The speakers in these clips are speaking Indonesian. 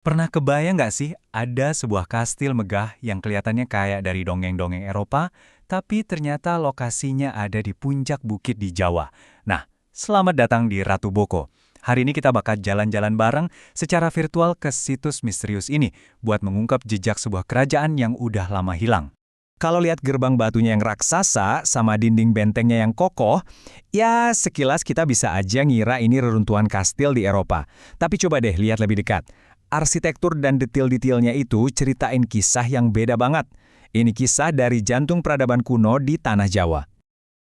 Pernah kebayang nggak sih ada sebuah kastil megah yang kelihatannya kayak dari dongeng-dongeng Eropa, tapi ternyata lokasinya ada di puncak bukit di Jawa. Nah, selamat datang di Ratu Boko. Hari ini kita bakal jalan-jalan bareng secara virtual ke situs misterius ini buat mengungkap jejak sebuah kerajaan yang udah lama hilang. Kalau lihat gerbang batunya yang raksasa sama dinding bentengnya yang kokoh, ya sekilas kita bisa aja ngira ini reruntuhan kastil di Eropa. Tapi coba deh lihat lebih dekat. Arsitektur dan detail-detailnya itu ceritain kisah yang beda banget. Ini kisah dari jantung peradaban kuno di Tanah Jawa.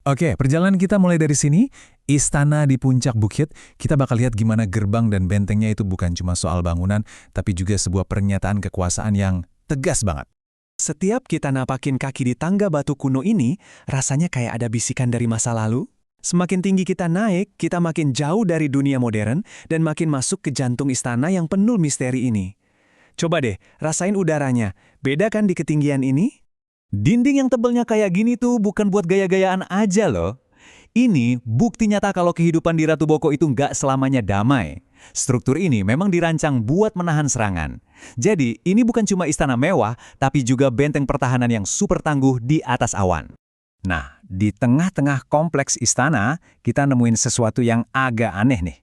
Oke, perjalanan kita mulai dari sini, istana di puncak bukit. Kita bakal lihat gimana gerbang dan bentengnya itu bukan cuma soal bangunan, tapi juga sebuah pernyataan kekuasaan yang tegas banget. Setiap kita napakin kaki di tangga batu kuno ini, rasanya kayak ada bisikan dari masa lalu. Semakin tinggi kita naik, kita makin jauh dari dunia modern dan makin masuk ke jantung istana yang penuh misteri ini. Coba deh, rasain udaranya. Beda kan di ketinggian ini? Dinding yang tebelnya kayak gini tuh bukan buat gaya-gayaan aja loh. Ini bukti nyata kalau kehidupan di Ratu Boko itu nggak selamanya damai. Struktur ini memang dirancang buat menahan serangan. Jadi, ini bukan cuma istana mewah, tapi juga benteng pertahanan yang super tangguh di atas awan. Nah, di tengah-tengah kompleks istana, kita nemuin sesuatu yang agak aneh nih.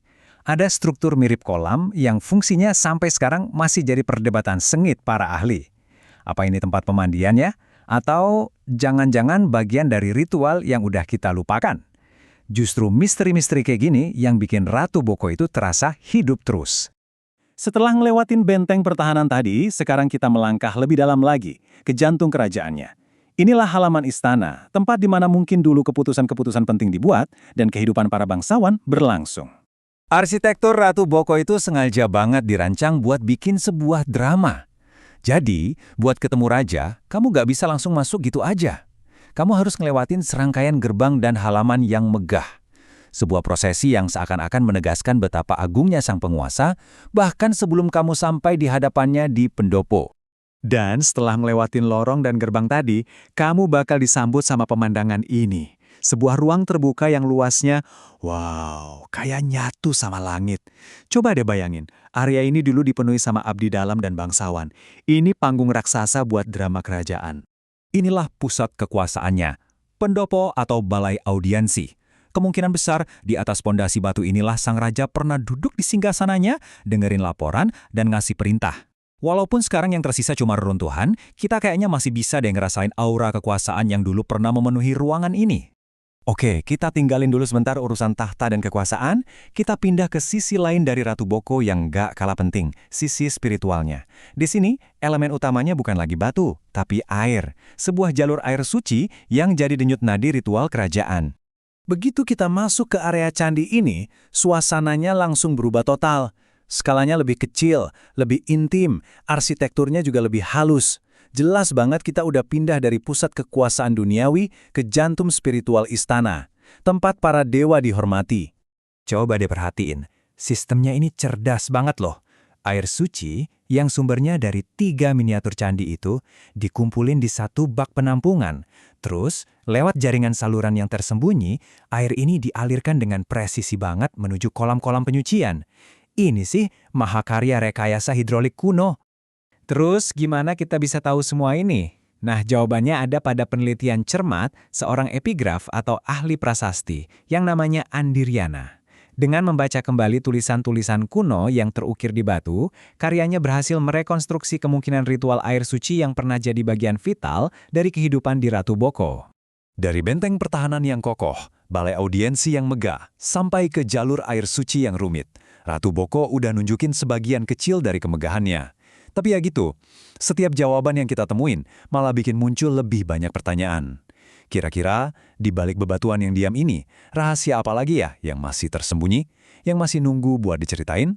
Ada struktur mirip kolam yang fungsinya sampai sekarang masih jadi perdebatan sengit para ahli. Apa ini tempat pemandian ya? Atau jangan-jangan bagian dari ritual yang udah kita lupakan? Justru misteri-misteri kayak gini yang bikin Ratu Boko itu terasa hidup terus. Setelah ngelewatin benteng pertahanan tadi, sekarang kita melangkah lebih dalam lagi, ke jantung kerajaannya. Inilah halaman istana, tempat di mana mungkin dulu keputusan-keputusan penting dibuat dan kehidupan para bangsawan berlangsung. Arsitektur Ratu Boko itu sengaja banget dirancang buat bikin sebuah drama. Jadi, buat ketemu raja, kamu gak bisa langsung masuk gitu aja. Kamu harus ngelewatin serangkaian gerbang dan halaman yang megah. Sebuah prosesi yang seakan-akan menegaskan betapa agungnya sang penguasa, bahkan sebelum kamu sampai di hadapannya di pendopo. Dan setelah ngelewatin lorong dan gerbang tadi, kamu bakal disambut sama pemandangan ini. Sebuah ruang terbuka yang luasnya, wow, kayak nyatu sama langit. Coba deh bayangin, area ini dulu dipenuhi sama abdi dalam dan bangsawan. Ini panggung raksasa buat drama kerajaan. Inilah pusat kekuasaannya, pendopo atau balai audiensi. Kemungkinan besar di atas pondasi batu inilah sang raja pernah duduk di singgasananya, dengerin laporan, dan ngasih perintah. Walaupun sekarang yang tersisa cuma reruntuhan, kita kayaknya masih bisa deh ngerasain aura kekuasaan yang dulu pernah memenuhi ruangan ini. Oke, kita tinggalin dulu sebentar urusan tahta dan kekuasaan, kita pindah ke sisi lain dari Ratu Boko yang gak kalah penting, sisi spiritualnya. Di sini, elemen utamanya bukan lagi batu, tapi air, sebuah jalur air suci yang jadi denyut nadi ritual kerajaan. Begitu kita masuk ke area candi ini, suasananya langsung berubah total. Skalanya lebih kecil, lebih intim, arsitekturnya juga lebih halus. Jelas banget kita udah pindah dari pusat kekuasaan duniawi ke jantung spiritual istana, tempat para dewa dihormati. Coba deh perhatiin, sistemnya ini cerdas banget loh. Air suci yang sumbernya dari 3 miniatur candi itu dikumpulin di satu bak penampungan. Terus, lewat jaringan saluran yang tersembunyi, air ini dialirkan dengan presisi banget menuju kolam-kolam penyucian. Ini sih mahakarya rekayasa hidrolik kuno. Terus gimana kita bisa tahu semua ini? Nah, jawabannya ada pada penelitian cermat seorang epigraf atau ahli prasasti yang namanya Andiriana. Dengan membaca kembali tulisan-tulisan kuno yang terukir di batu, karyanya berhasil merekonstruksi kemungkinan ritual air suci yang pernah jadi bagian vital dari kehidupan di Ratu Boko. Dari benteng pertahanan yang kokoh, balai audiensi yang megah, sampai ke jalur air suci yang rumit, Ratu Boko udah nunjukin sebagian kecil dari kemegahannya. Tapi ya gitu, setiap jawaban yang kita temuin malah bikin muncul lebih banyak pertanyaan. Kira-kira di balik bebatuan yang diam ini, rahasia apa lagi ya yang masih tersembunyi, yang masih nunggu buat diceritain?